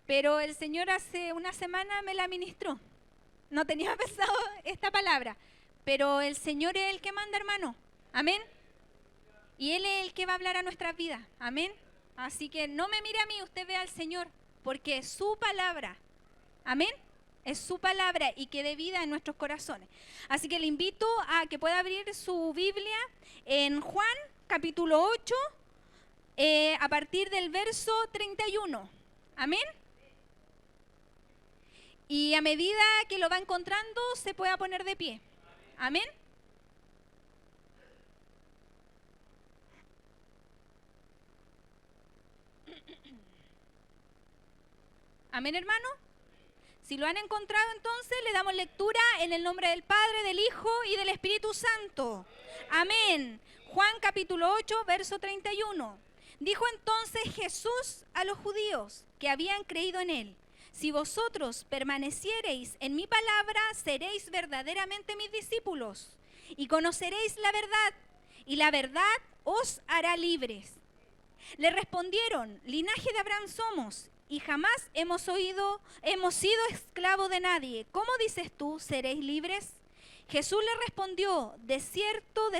pero el Señor hace una semana me la ministró. No tenía pensado esta palabra, pero el Señor es el que manda, hermano. Amén. Y Él es el que va a hablar a nuestras vidas. Amén. Así que no me mire a mí, usted ve al Señor, porque es su palabra. Amén. Es su palabra y que dé vida en nuestros corazones. Así que le invito a que pueda abrir su Biblia en Juan capítulo 8, a partir del verso 31. Amén. Y a medida que lo va encontrando, se pueda poner de pie. Amén. Amén, hermano. Si lo han encontrado, entonces le damos lectura en el nombre del Padre, del Hijo y del Espíritu Santo. Amén. Juan capítulo 8, verso 31. Dijo entonces Jesús a los judíos que habían creído en Él: si vosotros permaneciereis en mi palabra, seréis verdaderamente mis discípulos, y conoceréis la verdad, y la verdad os hará libres. Le respondieron: linaje de Abraham somos, y jamás hemos sido esclavos de nadie. ¿Cómo dices tú, seréis libres? Jesús le respondió: de cierto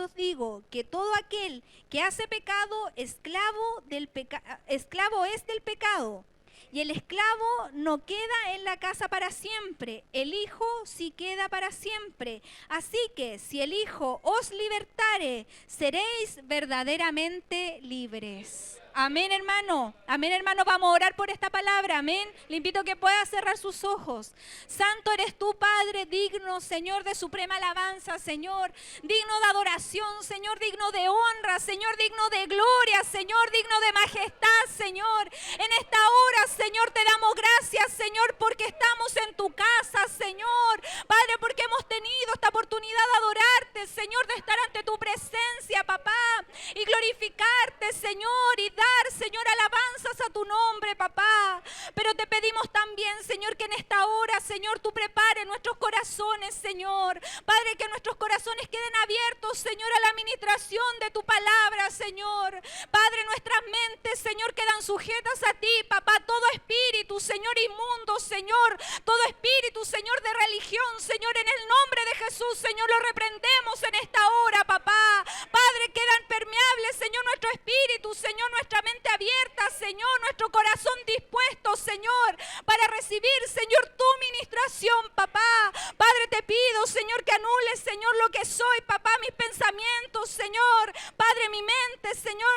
os digo, que todo aquel que hace pecado, esclavo es del pecado. Y el esclavo no queda en la casa para siempre, el Hijo sí queda para siempre. Así que si el Hijo os libertare, seréis verdaderamente libres. Amén, hermano. Amén, hermano. Vamos a orar por esta palabra. Amén. Le invito a que pueda cerrar sus ojos. Santo eres tú, Padre, digno, Señor, de suprema alabanza, Señor. Digno de adoración, Señor, digno de honra, Señor, digno de gloria, Señor, digno de majestad, Señor. En esta hora, Señor, te damos gracias, Señor, porque estamos en tu casa, Señor. Padre, porque hemos tenido esta oportunidad de adorarte, Señor, de estar ante tu presencia, papá, y glorificarte, Señor, y dar, Señor, alabanzas a tu nombre, papá. Pero te pedimos también, Señor, que en esta hora, Señor, tú prepares nuestros corazones, Señor. Padre, que nuestros corazones queden abiertos, Señor, a la administración de tu palabra, Señor. Padre, nuestras mentes, Señor, quedan sujetas a ti, papá. Todo espíritu, Señor, inmundo, Señor, todo espíritu, Señor, de religión, Señor, en el nombre de Jesús, Señor, lo reprendemos en esta hora, papá. Padre, quedan permeables, Señor, nuestro espíritu, Señor, nuestra mente abierta, Señor, nuestro corazón dispuesto, Señor, para recibir, Señor, tu ministración, papá. Padre, te pido, Señor, que anules, Señor, lo que soy, papá, mis pensamientos, Señor. Padre, mi mente, Señor,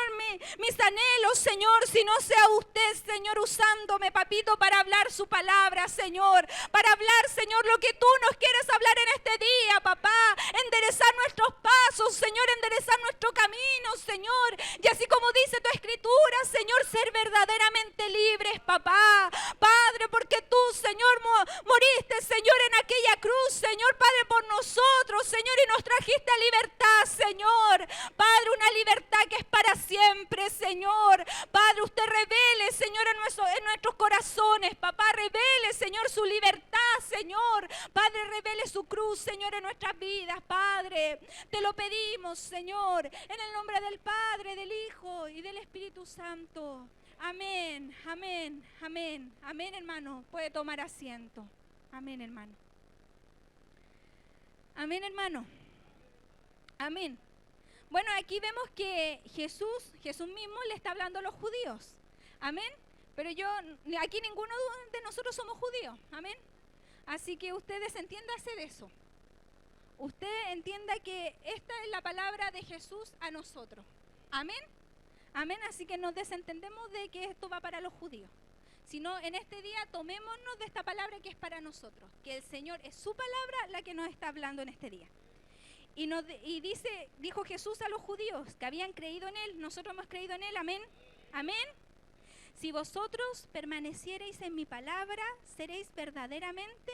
mis anhelos, Señor, si no sea usted, Señor, usándome, papito, para hablar su palabra, Señor, para hablar, Señor, lo que tú nos quieres hablar en este día, papá. Enderezar nuestros pasos, Señor, enderezar nuestro camino, Señor, y así como dice tu escritura, Señor, ser verdaderamente libres, papá. Padre, porque tú, Señor, moriste, Señor, en aquella cruz, Señor, Padre, por nosotros, Señor, y nos trajiste a libertad, Señor. Padre, una libertad que es para siempre, Señor. Padre, usted revele, Señor, en nuestros corazones, papá, revele, Señor, su libertad, Señor. Padre, revele su cruz, Señor, en nuestras vidas, Padre. Te lo pedimos, Señor, en el nombre del Padre, del Hijo y del Espíritu Santo. Amén, amén, amén, amén, hermano. Puede tomar asiento. Amén, hermano. Amén, hermano. Amén. Bueno, aquí vemos que Jesús mismo le está hablando a los judíos. Amén. Pero aquí ninguno de nosotros somos judíos. Amén. Así que ustedes entiéndanse de eso. Usted entienda que esta es la palabra de Jesús a nosotros. Amén. Amén. Así que nos desentendemos de que esto va para los judíos. Sino en este día tomémonos de esta palabra que es para nosotros. Que el Señor es su palabra la que nos está hablando en este día. Dijo Jesús a los judíos que habían creído en Él. Nosotros hemos creído en Él. Amén. Amén. Si vosotros permaneciereis en mi palabra, seréis verdaderamente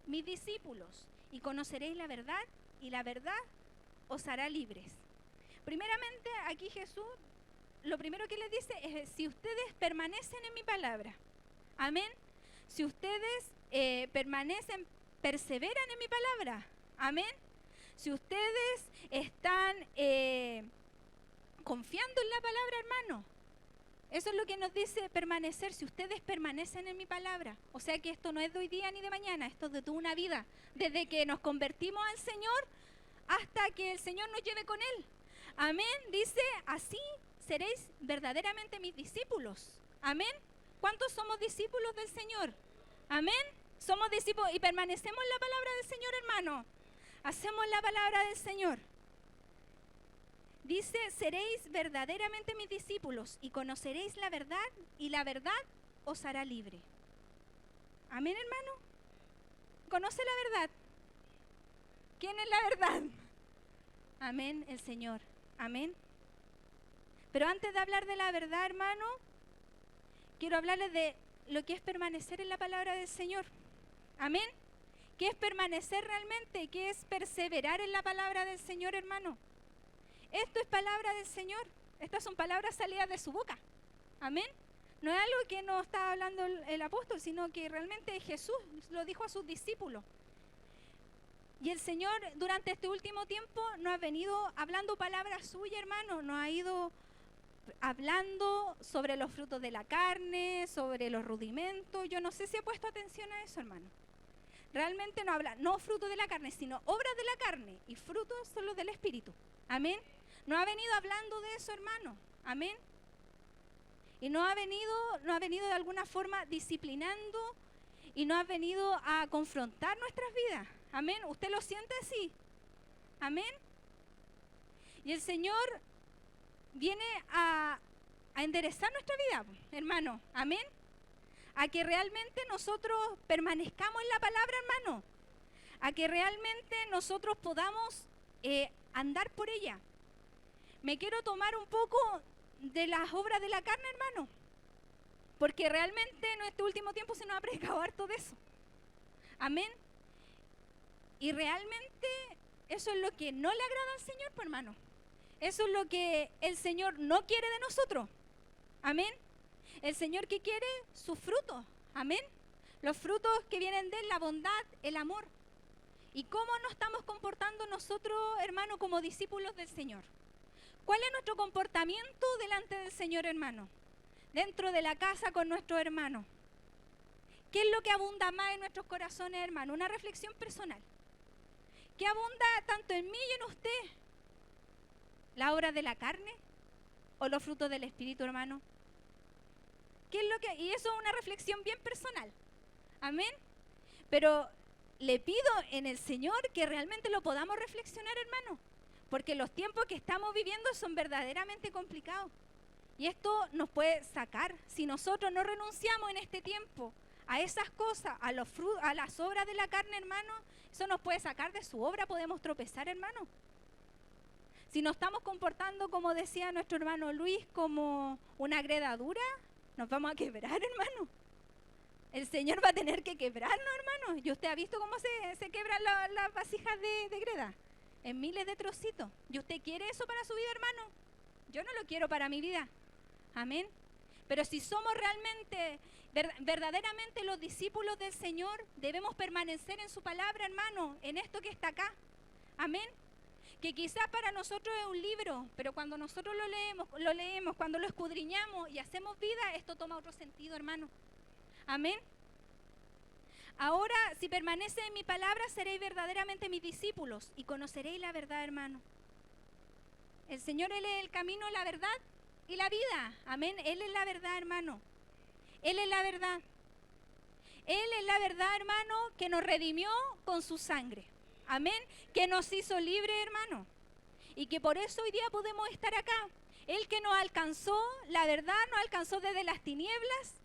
mis discípulos y conoceréis la verdad, y la verdad os hará libres. Primeramente, aquí Jesús, lo primero que les dice es: si ustedes permanecen en mi palabra, amén. Si ustedes perseveran en mi palabra, amén. Si ustedes están confiando en la palabra, hermano, Eso es lo que nos dice permanecer, si ustedes permanecen en mi palabra. O sea que esto no es de hoy día ni de mañana, esto es de toda una vida. Desde que nos convertimos al Señor hasta que el Señor nos lleve con Él. Amén. Dice, así seréis verdaderamente mis discípulos. Amén. ¿Cuántos somos discípulos del Señor? Amén. Somos discípulos y permanecemos en la palabra del Señor, hermano. Hacemos la palabra del Señor. Dice, seréis verdaderamente mis discípulos y conoceréis la verdad y la verdad os hará libre. Amén, hermano. ¿Conoce la verdad? ¿Quién es la verdad? Amén, el Señor. Amén. Pero antes de hablar de la verdad, hermano, quiero hablarles de lo que es permanecer en la palabra del Señor. Amén. ¿Qué es permanecer realmente? ¿Qué es perseverar en la palabra del Señor, hermano? Esto es palabra del Señor. Estas son palabras salidas de su boca. Amén. No es algo que nos está hablando el apóstol, sino que realmente Jesús lo dijo a sus discípulos. Y el Señor durante este último tiempo nos ha venido hablando palabras suyas, hermano. Nos ha ido hablando sobre los frutos de la carne, sobre los rudimentos. Yo no sé si ha puesto atención a eso, hermano. Realmente no habla, no frutos de la carne, sino obras de la carne. Y frutos son los del Espíritu. Amén. Nos ha venido hablando de eso, hermano. Amén. Y nos ha venido de alguna forma disciplinando y nos ha venido a confrontar nuestras vidas. Amén. ¿Usted lo siente así? Amén. Y el Señor viene a enderezar nuestra vida, hermano. Amén. A que realmente nosotros permanezcamos en la palabra, hermano. A que realmente nosotros podamos andar por ella. Me quiero tomar un poco de las obras de la carne, hermano. Porque realmente en este último tiempo se nos ha predicado harto de eso. Amén. Y realmente eso es lo que no le agrada al Señor, pues, hermano. Eso es lo que el Señor no quiere de nosotros. Amén. El Señor que quiere sus frutos. Amén. Los frutos que vienen de Él, la bondad, el amor. ¿Y cómo nos estamos comportando nosotros, hermano, como discípulos del Señor? ¿Cuál es nuestro comportamiento delante del Señor, hermano? Dentro de la casa con nuestros hermanos. ¿Qué es lo que abunda más en nuestros corazones, hermano? Una reflexión personal. ¿Qué abunda tanto en mí y en usted? ¿La obra de la carne o los frutos del Espíritu, hermano? ¿Qué es lo que? Y eso es una reflexión bien personal. Amén. Pero le pido en el Señor que realmente lo podamos reflexionar, hermano. Porque los tiempos que estamos viviendo son verdaderamente complicados. Y esto nos puede sacar. Si nosotros no renunciamos en este tiempo a esas cosas, a las obras de la carne, hermano, eso nos puede sacar de su obra, podemos tropezar, hermano. Si nos estamos comportando, como decía nuestro hermano Luis, como una gredadura, nos vamos a quebrar, hermano. El Señor va a tener que quebrarnos, hermano. ¿Y usted ha visto cómo se quebran las vasijas de greda? En miles de trocitos. ¿Y usted quiere eso para su vida, hermano? Yo no lo quiero para mi vida. Amén. Pero si somos realmente, verdaderamente los discípulos del Señor, debemos permanecer en su palabra, hermano, en esto que está acá. Amén. Que quizás para nosotros es un libro, pero cuando nosotros lo leemos, cuando lo escudriñamos y hacemos vida, esto toma otro sentido, hermano. Amén. Ahora, si permanece en mi palabra, seréis verdaderamente mis discípulos y conoceréis la verdad, hermano. El Señor, Él es el camino, la verdad y la vida. Amén. Él es la verdad, hermano. Él es la verdad. Él es la verdad, hermano, que nos redimió con su sangre. Amén. Que nos hizo libres, hermano. Y que por eso hoy día podemos estar acá. Él que nos alcanzó, la verdad, nos alcanzó desde las tinieblas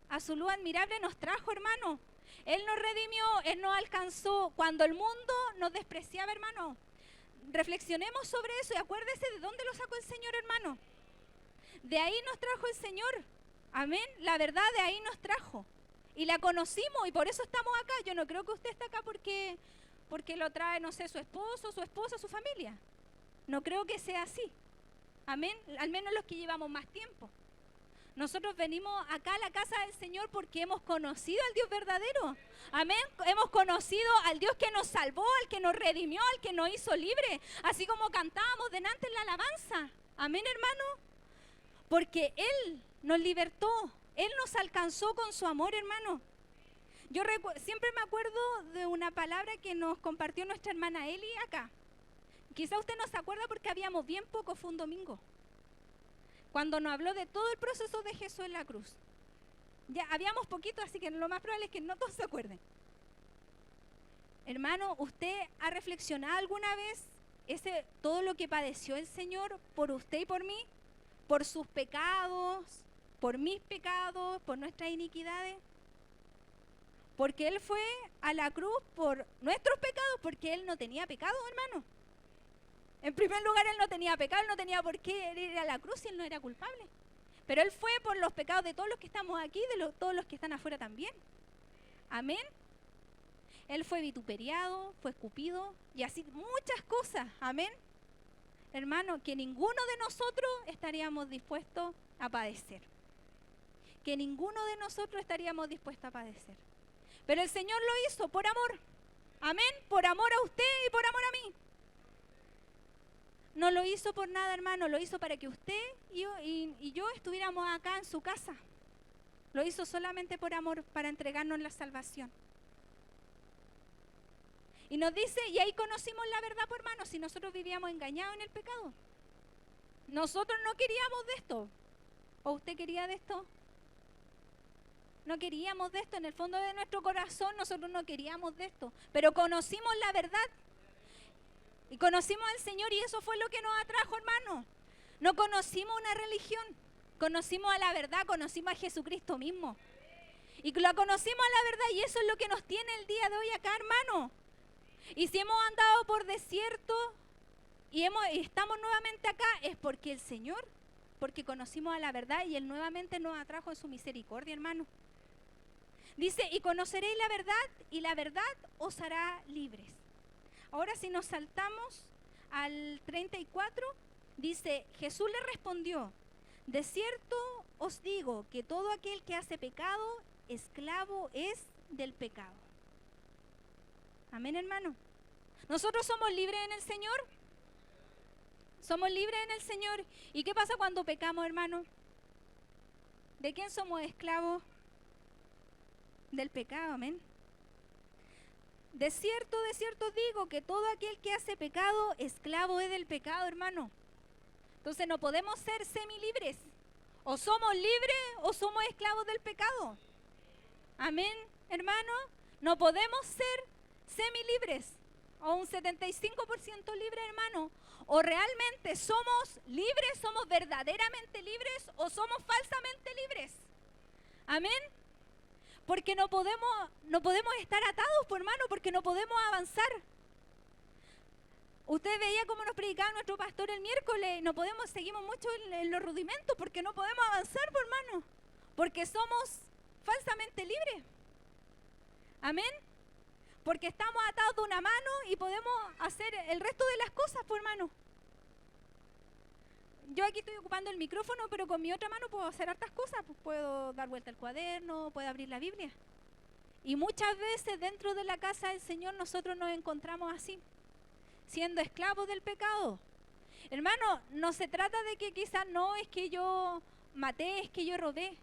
a su luz admirable, nos trajo, hermano. Él nos redimió, Él nos alcanzó cuando el mundo nos despreciaba, hermano. Reflexionemos sobre eso y acuérdese de dónde lo sacó el Señor, hermano. De ahí nos trajo el Señor. Amén. La verdad de ahí nos trajo. Y la conocimos y por eso estamos acá. Yo no creo que usted esté acá porque lo trae, no sé, su esposo, su esposa, su familia. No creo que sea así. Amén. Al menos los que llevamos más tiempo. Nosotros venimos acá a la casa del Señor porque hemos conocido al Dios verdadero. Amén. Hemos conocido al Dios que nos salvó, al que nos redimió, al que nos hizo libre. Así como cantábamos delante en la alabanza. Amén, hermano. Porque Él nos libertó. Él nos alcanzó con su amor, hermano. Yo siempre me acuerdo de una palabra que nos compartió nuestra hermana Eli acá. Quizá usted no se acuerda porque habíamos bien poco, fue un domingo, cuando nos habló de todo el proceso de Jesús en la cruz. Ya habíamos poquito, así que lo más probable es que no todos se acuerden. Hermano, ¿usted ha reflexionado alguna vez todo lo que padeció el Señor por usted y por mí? Por sus pecados, por mis pecados, por nuestras iniquidades. Porque Él fue a la cruz por nuestros pecados, porque Él no tenía pecado, hermano. En primer lugar, Él no tenía pecado, Él no tenía por qué ir a la cruz si Él no era culpable. Pero Él fue por los pecados de todos los que estamos aquí, todos los que están afuera también. Amén. Él fue vituperiado, fue escupido y así muchas cosas. Amén. Hermano, que ninguno de nosotros estaríamos dispuestos a padecer. Que ninguno de nosotros estaríamos dispuestos a padecer. Pero el Señor lo hizo por amor. Amén. Por amor a usted y por amor a mí. No lo hizo por nada, hermano. Lo hizo para que usted y yo estuviéramos acá en su casa. Lo hizo solamente por amor, para entregarnos la salvación. Y nos dice, y ahí conocimos la verdad, por hermano, si nosotros vivíamos engañados en el pecado. Nosotros no queríamos de esto. ¿O usted quería de esto? No queríamos de esto. En el fondo de nuestro corazón nosotros no queríamos de esto. Pero conocimos la verdad. Y conocimos al Señor y eso fue lo que nos atrajo, hermano. No conocimos una religión. Conocimos a la verdad, conocimos a Jesucristo mismo. Y lo conocimos a la verdad y eso es lo que nos tiene el día de hoy acá, hermano. Y si hemos andado por desierto y estamos nuevamente acá, es porque el Señor, porque conocimos a la verdad y Él nuevamente nos atrajo en su misericordia, hermano. Dice, y conoceréis la verdad y la verdad os hará libres. Ahora si nos saltamos al 34, dice, Jesús le respondió, de cierto os digo que todo aquel que hace pecado, esclavo es del pecado. Amén, hermano. ¿Nosotros somos libres en el Señor? Somos libres en el Señor. ¿Y qué pasa cuando pecamos, hermano? ¿De quién somos esclavos? Del pecado, amén. De cierto digo que todo aquel que hace pecado, esclavo es del pecado, hermano. Entonces no podemos ser semilibres. O somos libres o somos esclavos del pecado. Amén, hermano. No podemos ser semilibres o un 75% libres, hermano. O realmente somos libres, somos verdaderamente libres o somos falsamente libres. Amén. Porque no podemos estar atados, por hermano, porque no podemos avanzar. Usted veía cómo nos predicaba nuestro pastor el miércoles. Seguimos mucho en los rudimentos porque no podemos avanzar, por hermano. Porque somos falsamente libres. Amén. Porque estamos atados de una mano y podemos hacer el resto de las cosas, por hermano. Yo aquí estoy ocupando el micrófono, pero con mi otra mano puedo hacer hartas cosas. Pues puedo dar vuelta al cuaderno, puedo abrir la Biblia. Y muchas veces dentro de la casa del Señor nosotros nos encontramos así, siendo esclavos del pecado. Hermano, no se trata de que quizás no es que yo maté, es que yo robé,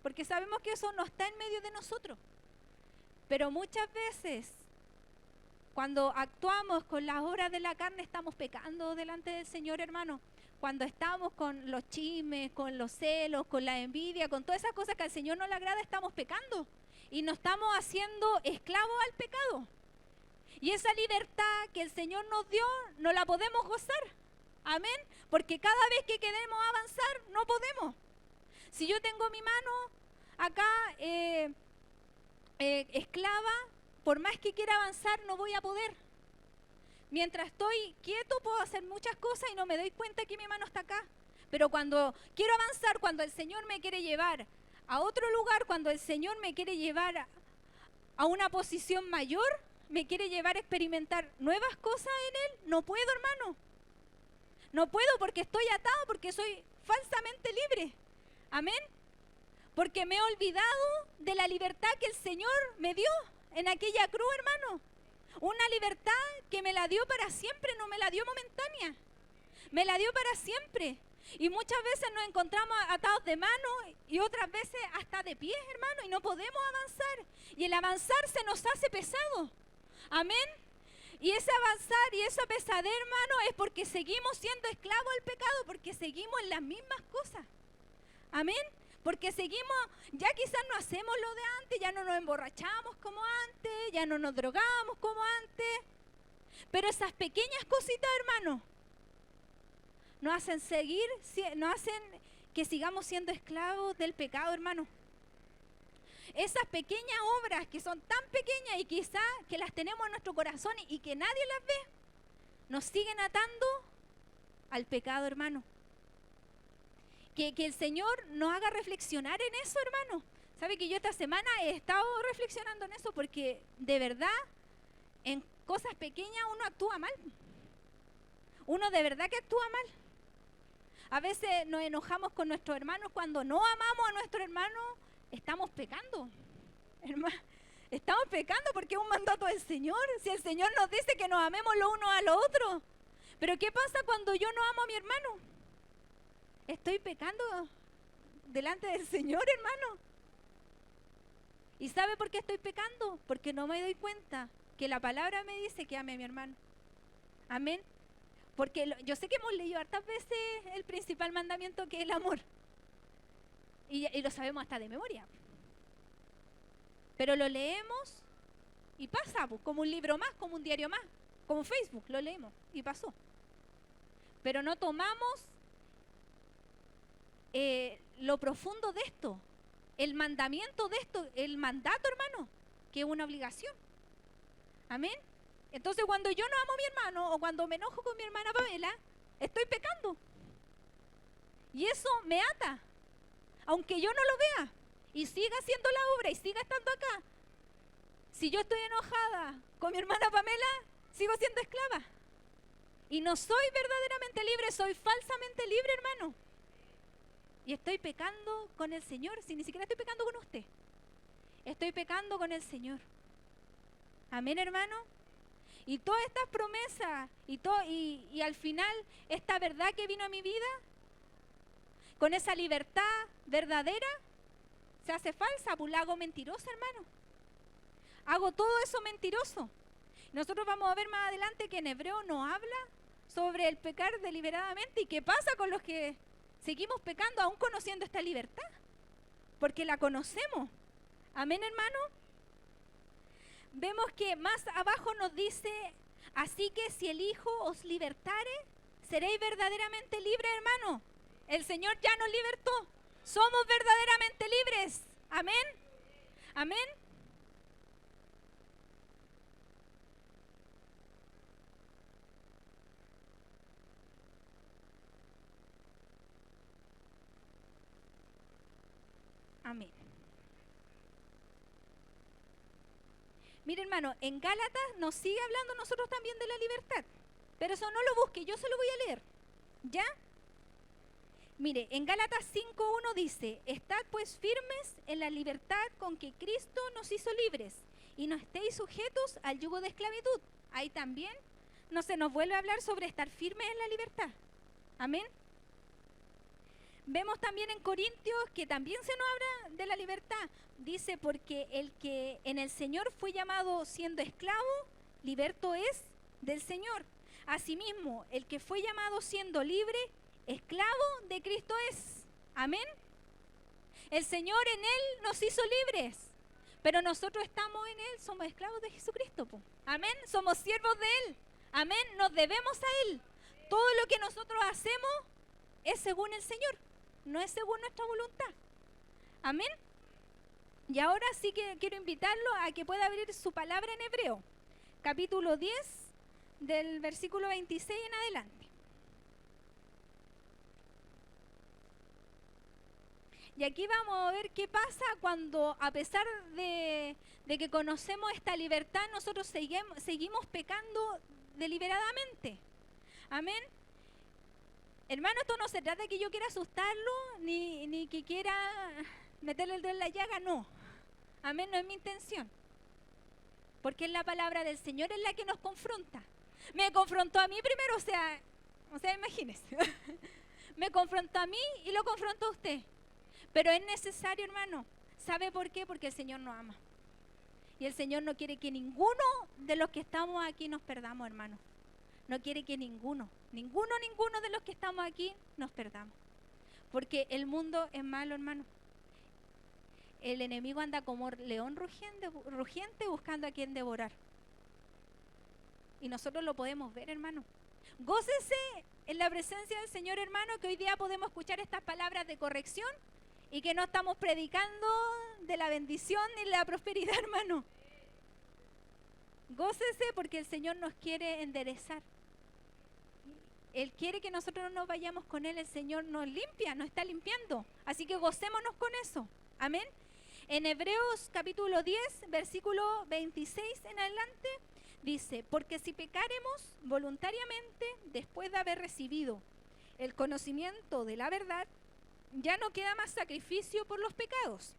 porque sabemos que eso no está en medio de nosotros. Pero muchas veces, cuando actuamos con las obras de la carne, estamos pecando delante del Señor, hermano. Cuando estamos con los chismes, con los celos, con la envidia, con todas esas cosas que al Señor no le agrada, estamos pecando. Y nos estamos haciendo esclavos al pecado. Y esa libertad que el Señor nos dio, no la podemos gozar. Amén. Porque cada vez que queremos avanzar, no podemos. Si yo tengo mi mano acá esclava, por más que quiera avanzar, no voy a poder. Mientras estoy quieto, puedo hacer muchas cosas y no me doy cuenta que mi mano está acá. Pero cuando quiero avanzar, cuando el Señor me quiere llevar a otro lugar, cuando el Señor me quiere llevar a una posición mayor, me quiere llevar a experimentar nuevas cosas en Él, no puedo, hermano. No puedo porque estoy atado, porque soy falsamente libre. Amén. Porque me he olvidado de la libertad que el Señor me dio en aquella cruz, hermano. Una libertad que me la dio para siempre, no me la dio momentánea. Me la dio para siempre. Y muchas veces nos encontramos atados de manos y otras veces hasta de pies, hermano, y no podemos avanzar. Y el avanzar se nos hace pesado. Amén. Y ese avanzar y esa pesadez, hermano, es porque seguimos siendo esclavos del pecado, porque seguimos en las mismas cosas. Amén. Porque seguimos, ya quizás no hacemos lo de antes, ya no nos emborrachamos como antes, ya no nos drogamos como antes. Pero esas pequeñas cositas, hermano, nos hacen que sigamos siendo esclavos del pecado, hermano. Esas pequeñas obras que son tan pequeñas y quizás que las tenemos en nuestro corazón y que nadie las ve, nos siguen atando al pecado, hermano. Que el Señor nos haga reflexionar en eso, hermano. ¿Sabe que yo esta semana he estado reflexionando en eso? Porque de verdad, en cosas pequeñas uno actúa mal. Uno de verdad que actúa mal. A veces nos enojamos con nuestros hermanos cuando no amamos a nuestros hermanos. Estamos pecando, hermano. Estamos pecando porque es un mandato del Señor. Si el Señor nos dice que nos amemos los unos a los otros. Pero ¿qué pasa cuando yo no amo a mi hermano? Estoy pecando delante del Señor, hermano. ¿Y sabe por qué estoy pecando? Porque no me doy cuenta que la palabra me dice que ame a mi hermano. Amén. Porque yo sé que hemos leído hartas veces el principal mandamiento, que es el amor. Y lo sabemos hasta de memoria. Pero lo leemos y pasa, pues, como un libro más, como un diario más, como Facebook, lo leemos y pasó. Pero no tomamos lo profundo de esto, el mandamiento de esto, el mandato, hermano, que es una obligación. Amén. Entonces cuando yo no amo a mi hermano o cuando me enojo con mi hermana Pamela, estoy pecando. Y eso me ata, aunque yo no lo vea y siga haciendo la obra y siga estando acá. Si yo estoy enojada con mi hermana Pamela, sigo siendo esclava. Y no soy verdaderamente libre, soy falsamente libre, hermano. Y estoy pecando con el Señor, si ni siquiera estoy pecando con usted. Estoy pecando con el Señor. Amén, hermano. Y todas estas promesas y al final esta verdad que vino a mi vida, con esa libertad verdadera, se hace falsa, pues la hago mentirosa, hermano. Hago todo eso mentiroso. Nosotros vamos a ver más adelante que en Hebreo nos habla sobre el pecar deliberadamente y qué pasa con los que seguimos pecando aún conociendo esta libertad, porque la conocemos. Amén, hermano. Vemos que más abajo nos dice, así que si el Hijo os libertare, seréis verdaderamente libres, hermano. El Señor ya nos libertó. Somos verdaderamente libres. Amén. Amén. Amén. Mire, hermano, en Gálatas nos sigue hablando nosotros también de la libertad. Pero eso no lo busque, yo se lo voy a leer. ¿Ya? Mire, en Gálatas 5:1 dice, estad pues firmes en la libertad con que Cristo nos hizo libres, y no estéis sujetos al yugo de esclavitud. Ahí también no se nos vuelve a hablar sobre estar firmes en la libertad. Amén. Vemos también en Corintios que también se nos habla de la libertad. Dice, porque el que en el Señor fue llamado siendo esclavo, liberto es del Señor. Asimismo, el que fue llamado siendo libre, esclavo de Cristo es. Amén. El Señor en Él nos hizo libres, pero nosotros estamos en Él, somos esclavos de Jesucristo. Amén. Somos siervos de Él. Amén. Nos debemos a Él. Todo lo que nosotros hacemos es según el Señor, no es según nuestra voluntad. Amén. Y ahora sí que quiero invitarlo a que pueda abrir su palabra en Hebreo, capítulo 10, del versículo 26 en adelante. Y aquí vamos a ver qué pasa cuando, a pesar de que conocemos esta libertad, nosotros seguimos pecando deliberadamente. Amén. Hermano, esto no se trata de que yo quiera asustarlo, ni que quiera meterle el dedo en la llaga, no. Amén, no es mi intención. Porque es la palabra del Señor es la que nos confronta. Me confrontó a mí primero, o sea, imagínense. Me confrontó a mí y lo confrontó a usted. Pero es necesario, hermano. ¿Sabe por qué? Porque el Señor nos ama. Y el Señor no quiere que ninguno de los que estamos aquí nos perdamos, hermano. No quiere que ninguno de los que estamos aquí nos perdamos. Porque el mundo es malo, hermano. El enemigo anda como león rugiente buscando a quien devorar. Y nosotros lo podemos ver, hermano. Gócese en la presencia del Señor, hermano, que hoy día podemos escuchar estas palabras de corrección y que no estamos predicando de la bendición ni la prosperidad, hermano. Gócese porque el Señor nos quiere enderezar. Él quiere que nosotros no nos vayamos con Él. El Señor nos limpia, nos está limpiando. Así que gocémonos con eso. Amén. En Hebreos capítulo 10, versículo 26 en adelante, dice: porque si pecaremos voluntariamente después de haber recibido el conocimiento de la verdad, ya no queda más sacrificio por los pecados,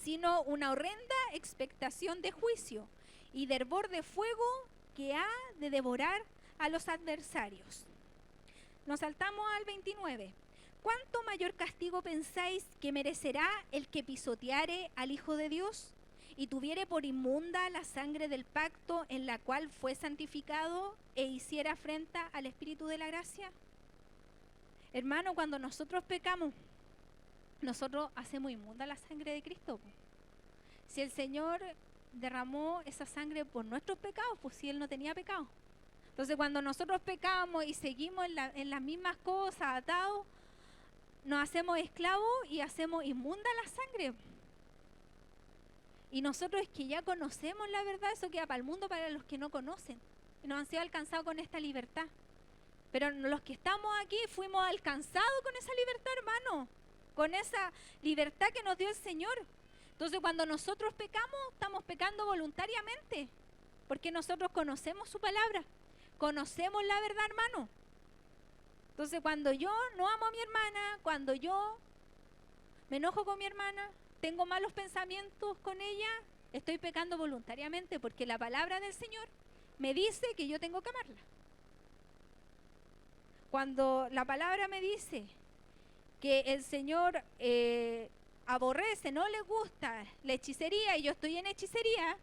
sino una horrenda expectación de juicio y de hervor de fuego que ha de devorar a los adversarios. Nos saltamos al 29. ¿Cuánto mayor castigo pensáis que merecerá el que pisoteare al Hijo de Dios y tuviere por inmunda la sangre del pacto en la cual fue santificado e hiciera afrenta al Espíritu de la gracia? Hermano, cuando nosotros pecamos, nosotros hacemos inmunda la sangre de Cristo. Si el Señor derramó esa sangre por nuestros pecados, pues si Él no tenía pecado. Entonces cuando nosotros pecamos y seguimos en las mismas cosas, atados, nos hacemos esclavos y hacemos inmunda la sangre. Y nosotros es que ya conocemos la verdad, eso queda para el mundo, para los que no conocen. Y nos han sido alcanzados con esta libertad. Pero los que estamos aquí fuimos alcanzados con esa libertad, hermano. Con esa libertad que nos dio el Señor. Entonces cuando nosotros pecamos, estamos pecando voluntariamente. Porque nosotros conocemos su palabra. Conocemos la verdad, hermano. Entonces cuando yo no amo a mi hermana, cuando yo me enojo con mi hermana, tengo malos pensamientos con ella, estoy pecando voluntariamente porque la palabra del Señor me dice que yo tengo que amarla. Cuando la palabra me dice que el Señor aborrece, no le gusta la hechicería y yo estoy en hechicería,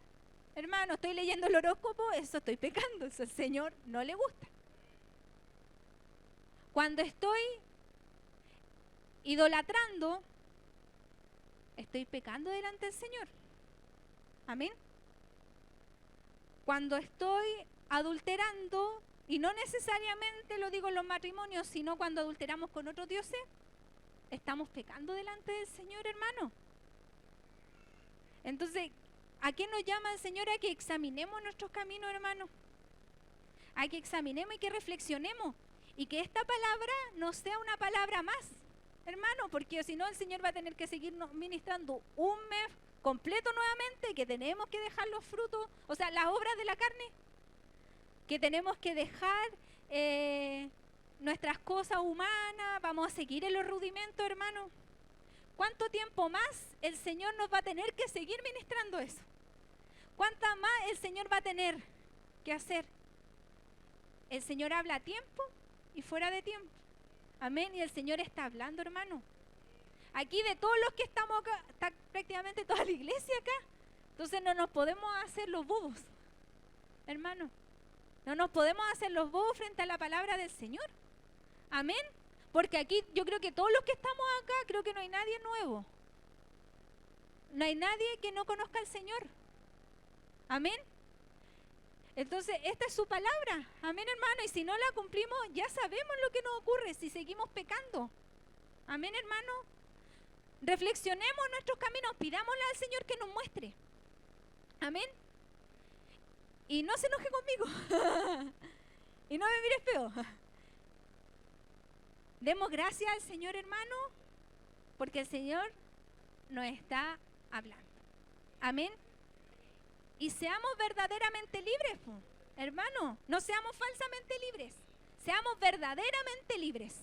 hermano, estoy leyendo el horóscopo, eso estoy pecando, eso al Señor no le gusta. Cuando estoy idolatrando, estoy pecando delante del Señor. Amén. Cuando estoy adulterando, y no necesariamente lo digo en los matrimonios, sino cuando adulteramos con otros dioses, estamos pecando delante del Señor, hermano. Entonces, ¿a qué nos llama el Señor? A que examinemos nuestros caminos, hermano. A que examinemos y que reflexionemos. Y que esta palabra no sea una palabra más, hermano, porque si no el Señor va a tener que seguirnos ministrando un mes completo nuevamente, que tenemos que dejar los frutos, o sea, las obras de la carne, que tenemos que dejar nuestras cosas humanas, vamos a seguir en los rudimentos, hermano. ¿Cuánto tiempo más el Señor nos va a tener que seguir ministrando eso? ¿Cuánta más el Señor va a tener que hacer? El Señor habla a tiempo y fuera de tiempo. Amén. Y el Señor está hablando, hermano. Aquí de todos los que estamos acá, está prácticamente toda la iglesia acá. Entonces no nos podemos hacer los bobos, hermano. No nos podemos hacer los bobos frente a la palabra del Señor. Amén. Porque aquí yo creo que todos los que estamos acá, creo que no hay nadie nuevo. No hay nadie que no conozca al Señor. Amén. Entonces, esta es su palabra. Amén, hermano. Y si no la cumplimos, ya sabemos lo que nos ocurre si seguimos pecando. Amén, hermano. Reflexionemos nuestros caminos. Pidámosle al Señor que nos muestre. Amén. Y no se enoje conmigo. Y no me mires feo. Demos gracias al Señor, hermano, porque el Señor nos está hablando. Amén. Y seamos verdaderamente libres, hermano. No seamos falsamente libres. Seamos verdaderamente libres.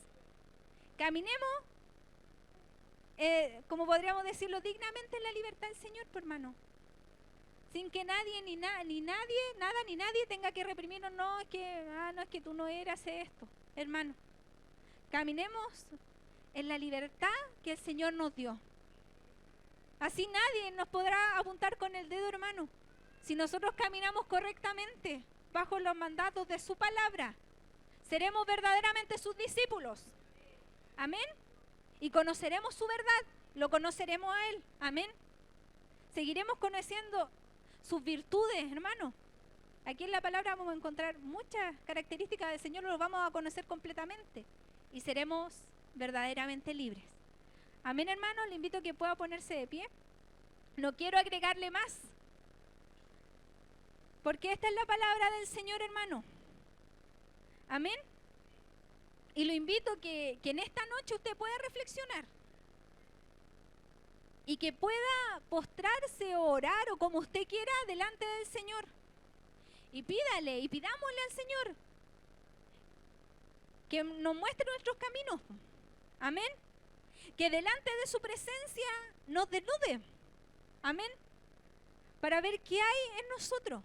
Caminemos, como podríamos decirlo, dignamente en la libertad del Señor, hermano. Sin que nadie, ni nadie tenga que reprimirnos. No, es que tú no eras esto, hermano. Caminemos en la libertad que el Señor nos dio. Así nadie nos podrá apuntar con el dedo, hermano. Si nosotros caminamos correctamente bajo los mandatos de su palabra, seremos verdaderamente sus discípulos. Amén. Y conoceremos su verdad, lo conoceremos a Él. Amén. Seguiremos conociendo sus virtudes, hermano. Aquí en la palabra vamos a encontrar muchas características del Señor, lo vamos a conocer completamente y seremos verdaderamente libres. Amén, hermano. Le invito a que pueda ponerse de pie. No quiero agregarle más, porque esta es la palabra del Señor, hermano. Amén. Y lo invito que en esta noche usted pueda reflexionar y que pueda postrarse o orar o como usted quiera delante del Señor. Y pídale y pidámosle al Señor que nos muestre nuestros caminos. Amén. Que delante de su presencia nos desnude. Amén. Para ver qué hay en nosotros.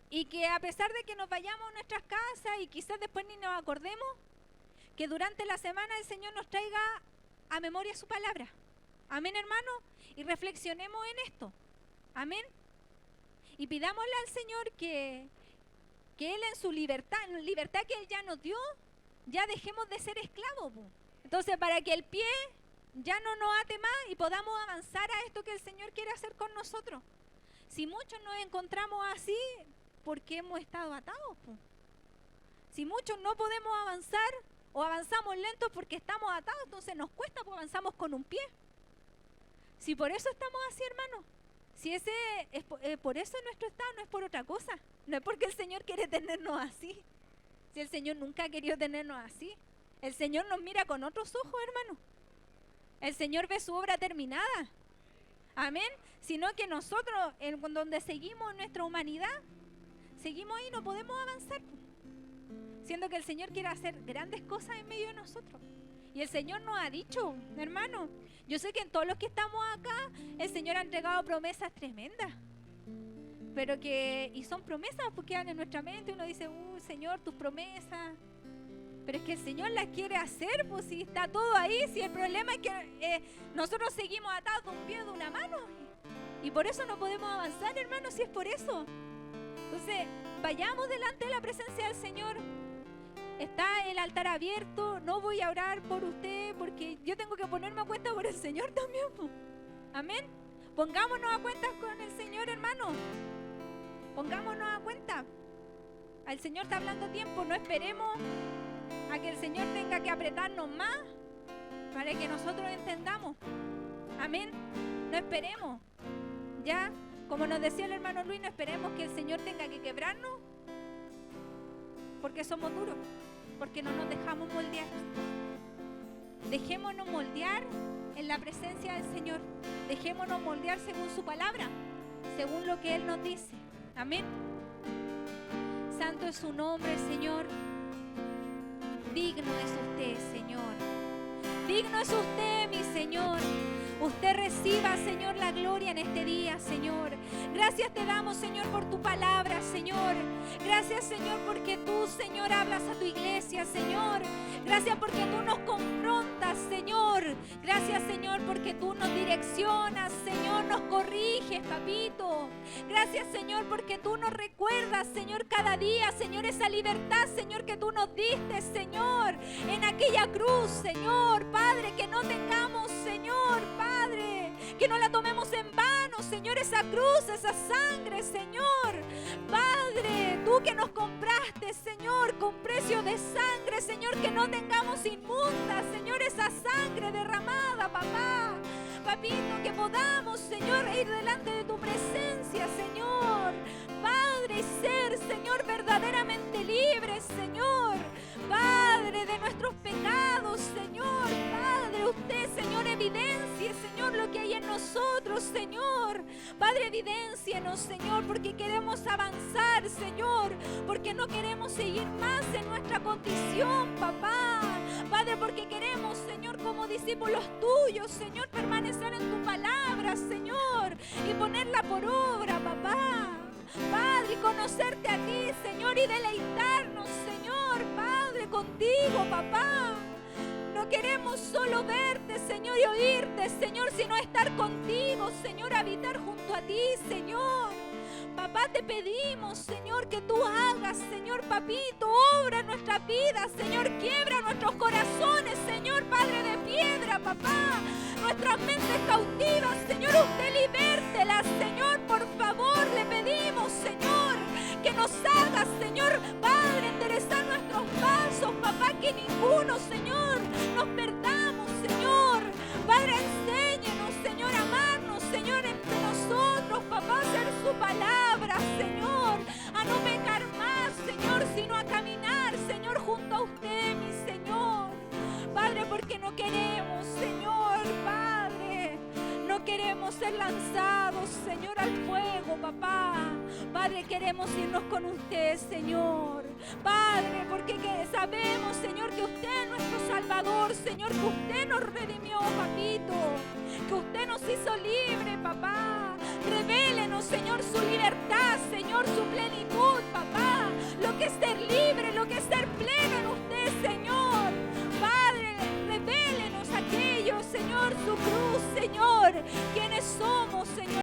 Y que a pesar de que nos vayamos a nuestras casas y quizás después ni nos acordemos, que durante la semana el Señor nos traiga a memoria su palabra. Amén, hermano. Y reflexionemos en esto. Amén. Y pidámosle al Señor que Él en su libertad, en la libertad que Él ya nos dio, ya dejemos de ser esclavos. Entonces, para que el pie ya no nos ate más y podamos avanzar a esto que el Señor quiere hacer con nosotros. Si muchos nos encontramos así, ¿por qué hemos estado atados? Si muchos no podemos avanzar o avanzamos lentos porque estamos atados, entonces nos cuesta, pues avanzamos con un pie. Si por eso estamos así, hermano. Si ese es por eso es nuestro estado, no es por otra cosa. No es porque el Señor quiere tenernos así. Si el Señor nunca ha querido tenernos así. El Señor nos mira con otros ojos, hermano. El Señor ve su obra terminada. Amén. Sino que nosotros, en donde seguimos en nuestra humanidad, seguimos ahí, no podemos avanzar. Siendo que el Señor quiere hacer grandes cosas en medio de nosotros. Y el Señor nos ha dicho, hermano, yo sé que en todos los que estamos acá, el Señor ha entregado promesas tremendas. Pero y son promesas porque quedan en nuestra mente. Uno dice, Señor, tus promesas. Pero es que el Señor las quiere hacer, pues si está todo ahí. Si el problema es que nosotros seguimos atados de un pie de una mano. Y por eso no podemos avanzar, hermano, si es por eso. Entonces, vayamos delante de la presencia del Señor. Está el altar abierto, no voy a orar por usted porque yo tengo que ponerme a cuenta por el Señor también. Amén. Pongámonos a cuenta con el Señor, hermano. Pongámonos a cuenta. El Señor está hablando a tiempo, no esperemos a que el Señor tenga que apretarnos más para que nosotros entendamos. Amén. No esperemos. Ya, como nos decía el hermano Luis, no esperemos que el Señor tenga que quebrarnos porque somos duros, porque no nos dejamos moldear. Dejémonos moldear en la presencia del Señor. Dejémonos moldear según su palabra, según lo que Él nos dice. Amén. Santo es su nombre, Señor. Digno es usted, Señor. Digno es usted, mi Señor. Usted reciba, Señor, la gloria en este día, Señor. Gracias te damos, Señor, por tu palabra, Señor. Gracias, Señor, porque tú, Señor, hablas a tu iglesia, Señor. Gracias porque tú nos confrontas, Señor. Gracias, Señor, porque tú nos direccionas, Señor, nos corriges, papito. Gracias, Señor, porque tú nos recuerdas, Señor, cada día, Señor, esa libertad, Señor, que tú nos diste, Señor, en aquella cruz, Señor. Padre, que no tengamos, Señor, Padre, que no la tomemos en vano, Señor, esa cruz, esa sangre, Señor. Padre, tú que nos compraste, Señor, con precio de sangre, Señor, que no tengamos inmunda, Señor, esa sangre derramada, papá. Papito, que podamos, Señor, ir delante de tu presencia, Señor. Padre, y ser, Señor, verdaderamente libres, Señor. Padre, de nuestros pecados, Señor. Padre, usted, Señor, evidencie, Señor, lo que hay en nosotros, Señor. Padre, evidéncienos, Señor, porque queremos avanzar, Señor. Porque no queremos seguir más en nuestra condición, papá. Padre, porque queremos, Señor, como discípulos tuyos, Señor, permanecer en tu palabra, Señor, y ponerla por obra, papá. Padre, conocerte a ti, Señor, y deleitarnos, Señor, Padre, contigo, papá. No queremos solo verte, Señor, y oírte, Señor, sino estar contigo, Señor, habitar junto a ti, Señor. Papá, te pedimos, Señor, que tú hagas, Señor, papito, obra en nuestra vida, Señor, quiebra nuestros corazones, Señor, Padre de piedra, papá. Nuestras mentes cautivas, Señor, usted libértelas, Señor, por favor, le pedimos, Señor, que nos hagas, Señor, Padre, enderezar nuestros pasos, papá, que ninguno, Señor, nos perdamos, Señor. Padre, enséñenos, Señor, a amarnos, Señor, entre nosotros, papá, a hacer su palabra, Señor, a no pecar más, Señor, sino a caminar, Señor, junto a usted, mi Señor. Padre, porque no queremos, Señor, Padre, no queremos ser lanzados, Señor, al fuego, papá. Padre, queremos irnos con usted, Señor. Padre, porque sabemos, Señor, que usted es nuestro Salvador, Señor, que usted nos redimió, papito, que usted nos hizo libre, papá. Revélenos, Señor, su libertad, Señor, su plenitud, papá. Lo que es ser libre, lo que es ser pleno en usted, Señor. Padre, revélenos aquello, Señor, su cruz, Señor, que en